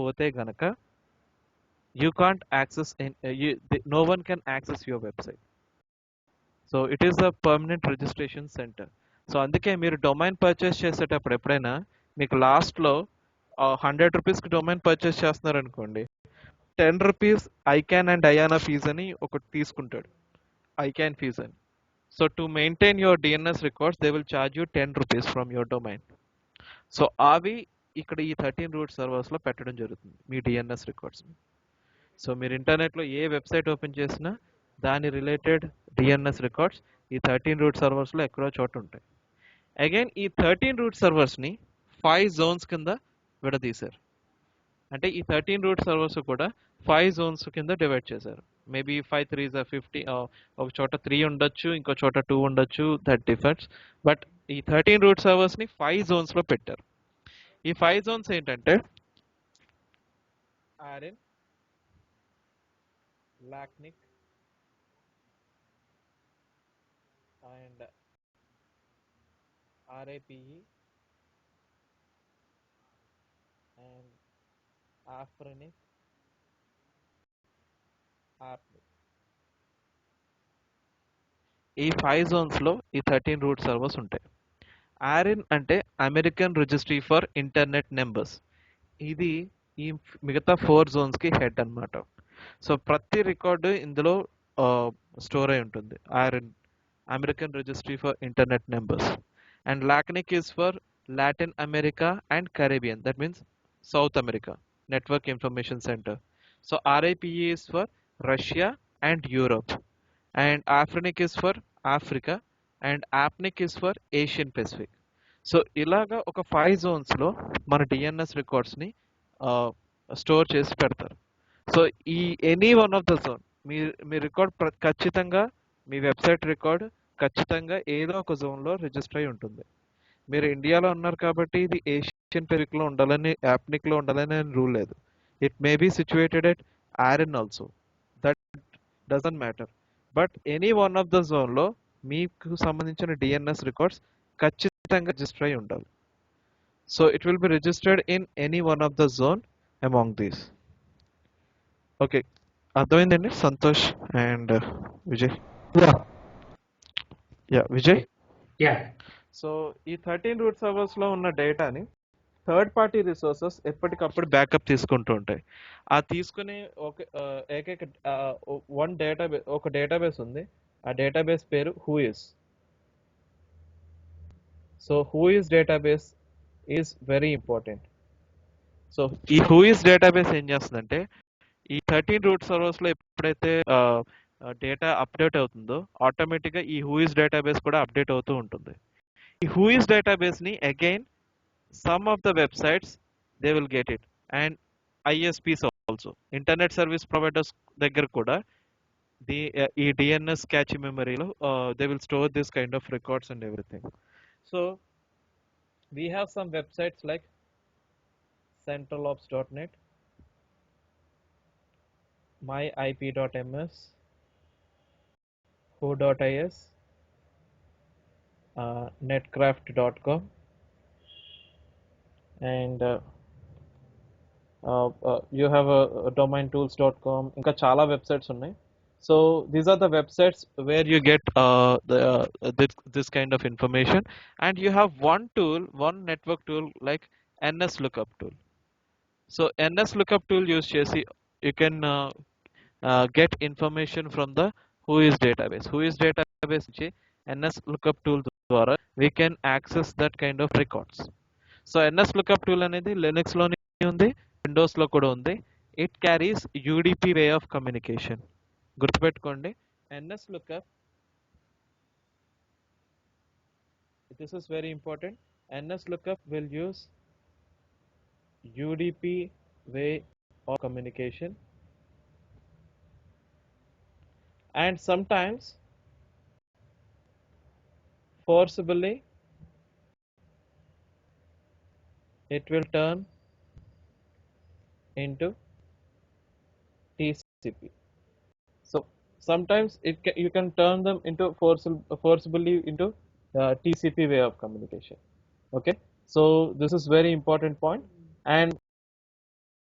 పోతే గనక you can't access no one can access your website. So it is a permanent registration centre. So అందుకే మీరు domain purchase చేసేటప్పుడు ఎప్పుడైనా మీకు లాస్ట్లో 100 రూపీస్కి డొమైన్ పర్చేస్ చేస్తున్నారు అనుకోండి, 10 రూపీస్ ఐక్యాన్ అండ్ డయానా ఫీజ్ అని ఒకటి తీసుకుంటాడు, ఐక్యాన్ ఫీజ్ అని. So to maintain your DNS records they will charge you 10 rupees from your domain. So అవి ఇక్కడ ఈ 13 రూట్ సర్వర్స్లో పెట్టడం జరుగుతుంది మీ డిఎన్ఎస్ రికార్డ్స్ని. సో మీరు ఇంటర్నెట్లో ఏ వెబ్సైట్ ఓపెన్ చేసినా దాని రిలేటెడ్ డిఎన్ఎస్ రికార్డ్స్ ఈ 13 రూట్ సర్వర్స్లో ఎక్కడో చోట ఉంటాయి. అగైన్ ఈ 13 రూట్ సర్వర్స్ని 5 జోన్స్ కింద విడదీశారు. అంటే ఈ 13 రూట్ సర్వర్స్ కూడా 5 జోన్స్ కింద డివైడ్ చేశారు. మేబీ 5 3s 50, ఒక చోట 3 ఉండొచ్చు, ఇంకో చోట 2 ఉండొచ్చు, దట్ డిఫర్స్. బట్ ఈ 13 రూట్ సర్వర్స్ని 5 జోన్స్లో పెట్టారు. ఈ 5 జోన్స్ ఏంటంటే ఆరిన్, లాక్నిక్ and RAPE and Afrinic, AppNic. ఈ 5 జోన్స్లో ఈ 13 రూట్ సర్వర్స్ ఉంటాయి. ఆరిన్ అంటే American registry for internet numbers. ఇది ఈ మిగతా 4 జోన్స్కి హెడ్ అన్నమాట. సో ప్రతి రికార్డు ఇందులో స్టోర్ అయి ఉంటుంది. ఆరిన్ American Registry for Internet Numbers, and LACNIC is for Latin America and Caribbean, that means South America Network Information Center. So RIPE is for Russia and Europe, and AFRINIC is for Africa, and APNIC is for Asian Pacific. So ఇలాగా ఒక 5 జోన్స్లో మన DNS రికార్డ్స్ని store చేసి పెడతారు. So ఈ any one of the zone me record ఖచ్చితంగా మీ website record ఖచ్చితంగా ఏదో ఒక జోన్లో రిజిస్టర్ అయి ఉంటుంది. మీరు ఇండియాలో ఉన్నారు కాబట్టి ఇది ఏషియన్ పెసిఫిక్లో ఉండాలని, యాప్నిక్లో ఉండాలని రూల్ లేదు. It may be situated at Iran also, that doesn't matter. But any one of the జోన్లో మీకు సంబంధించిన డిఎన్ఎస్ రికార్డ్స్ ఖచ్చితంగా రిజిస్టర్ అయి ఉండాలి. So it will be registered in any one of the zone among these. Okay, అర్థమైందండి Santosh and Vijay? Vijay. So ఈ 13 root సర్వర్స్లో ఉన్న డేటాని థర్డ్ పార్టీ రిసోర్సెస్ ఎప్పటికప్పుడు బ్యాకప్ తీసుకుంటూ ఉంటాయి. ఆ తీసుకునే ఏకైక ఒక డేటాబేస్ ఉంది. ఆ డేటాబేస్ పేరు who's. So who's database is very important. So ఈ హూయిస్ డేటాబేస్ ఏం చేస్తుందంటే ఈ 13 రూట్ సర్వర్స్లో ఎప్పుడైతే డేటా అప్డేట్ అవుతుందో ఆటోమేటిక్గా ఈ హూయిస్ డేటాబేస్ కూడా అప్డేట్ అవుతూ ఉంటుంది. ఈ హూయిస్ డేటాబేస్ని again some of the websites they will get it, and ISPs also, internet service providers దగ్గర కూడా ఈ డిఎన్ఎస్ క్యాచ్ మెమరీలో they will store this kind of records and everything. So we have some websites like centralops.net, myip.ms, who.is, netcraft.com, and you have domaintools.com. ఇంకా చాలా websites ఉన్నాయి. So these are the websites where you get this kind of information, and you have one network tool like NSLookup tool. So NSLookup tool use chesi you can get information from the Whois database. Whois database నుంచి NSLookup tool ద్వారా we can access that kind of records. So NSLookup tool అనేది Linux లోనే ఉంది, Windows లో కూడా ఉంది. It carries UDP way of communication. గుర్తుపెట్టుకోండి, NSLookup, this is very important. NSLookup will use UDP way of communication, and sometimes forcibly it will turn into TCP. So sometimes you can turn them into forcibly into TCP way of communication. Okay, so this is very important point. And